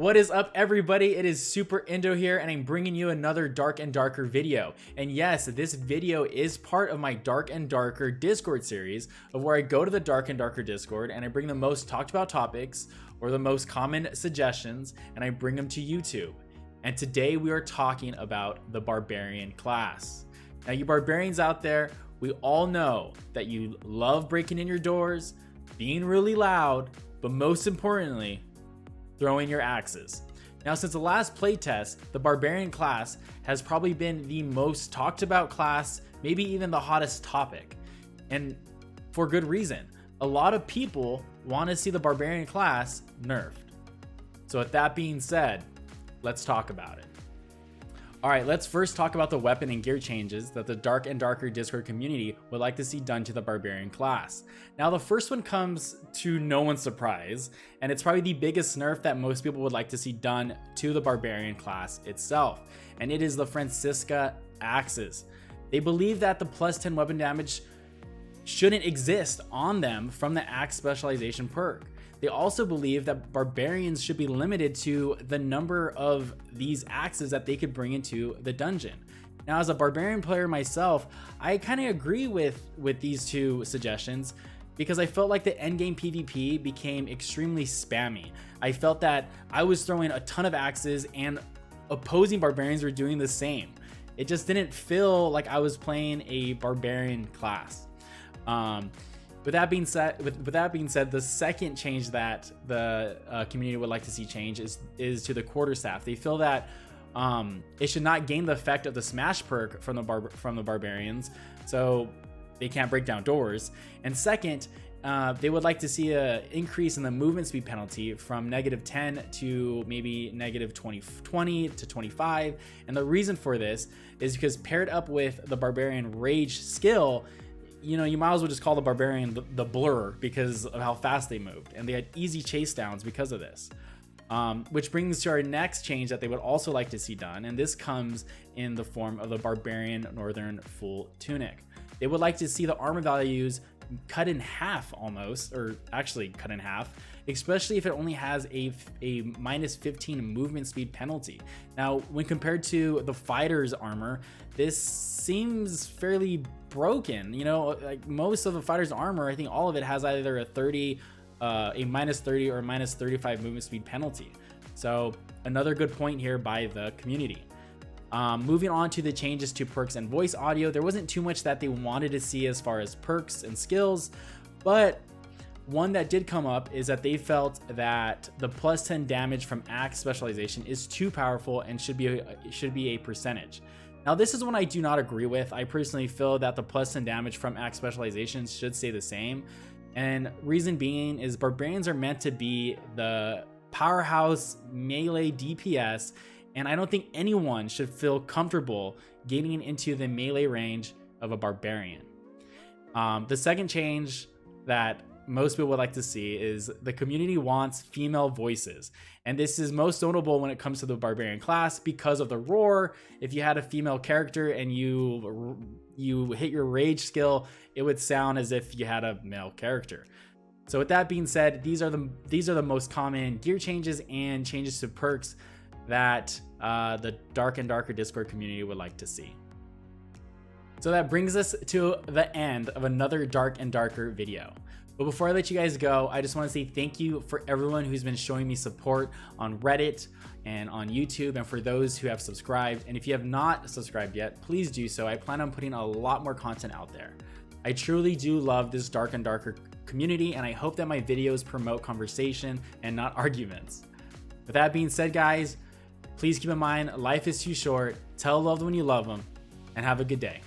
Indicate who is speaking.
Speaker 1: What is up, everybody? It is Super Indo here, and I'm bringing you another Dark and Darker video. And yes, this video is part of my Dark and Darker Discord series, of where I go to the Dark and Darker Discord and I bring the most talked about topics or the most common suggestions, and I bring them to YouTube. And today we are talking about the Barbarian class. Now, you barbarians out there, we all know that you love breaking in your doors, being really loud, but most importantly, throwing your axes. Now, since the last playtest, the Barbarian class has probably been the most talked about class, maybe even the hottest topic. And for good reason. A lot of people want to see the Barbarian class nerfed. So with that being said, let's talk about it. All right, let's first talk about the weapon and gear changes that the Dark and Darker Discord community would like to see done to the Barbarian class. Now, the first one comes to no one's surprise, and it's probably the biggest nerf that most people would like to see done to the Barbarian class itself, and it is the Francisca axes. They believe that the plus 10 weapon damage shouldn't exist on them from the axe specialization perk. They also believe that barbarians should be limited to the number of these axes that they could bring into the dungeon. Now, as a barbarian player myself, I kind of agree with these two suggestions because I felt like the endgame PvP became extremely spammy. I felt that I was throwing a ton of axes and opposing barbarians were doing the same. It just didn't feel like I was playing a barbarian class. With that being said, the second change that the community would like to see change is to the quarterstaff. They feel that it should not gain the effect of the smash perk from the barbarians, so they can't break down doors. And second, they would like to see an increase in the movement speed penalty from -10 to maybe -20 to 25. And the reason for this is because paired up with the Barbarian Rage skill, you know, you might as well just call the Barbarian the Blur because of how fast they moved, and they had easy chase downs because of this. Which brings to our next change that they would also like to see done, and this comes in the form of the Barbarian Northern Full Tunic. They would like to see the armor values cut in half almost, or actually cut in half, especially if it only has a -15 movement speed penalty. Now, when compared to the fighter's armor, this seems fairly broken. You know, like most of the fighter's armor, I think all of it has either a -30 or a -35 movement speed penalty. So another good point here by the community. Moving on to the changes to perks and voice audio, there wasn't too much that they wanted to see as far as perks and skills, but one that did come up is that they felt that the plus 10 damage from axe specialization is too powerful and should be a percentage. Now, this is one I do not agree with. I personally feel that the plus 10 damage from axe specialization should stay the same, and reason being is barbarians are meant to be the powerhouse melee DPS, and I don't think anyone should feel comfortable getting into the melee range of a barbarian. The second change that most people would like to see is the community wants female voices, and this is most notable when it comes to the barbarian class because of the roar. If you had a female character and you hit your rage skill, it would sound as if you had a male character. So with that being said, these are the most common gear changes and changes to perks that the Dark and Darker Discord community would like to see. So that brings us to the end of another Dark and Darker video. But before I let you guys go, I just want to say thank you for everyone who's been showing me support on Reddit and on YouTube, and for those who have subscribed. And if you have not subscribed yet, please do so. I plan on putting a lot more content out there. I truly do love this Dark and Darker community, and I hope that my videos promote conversation and not arguments. With that being said, guys, please keep in mind, life is too short. Tell a loved one you love them, and have a good day.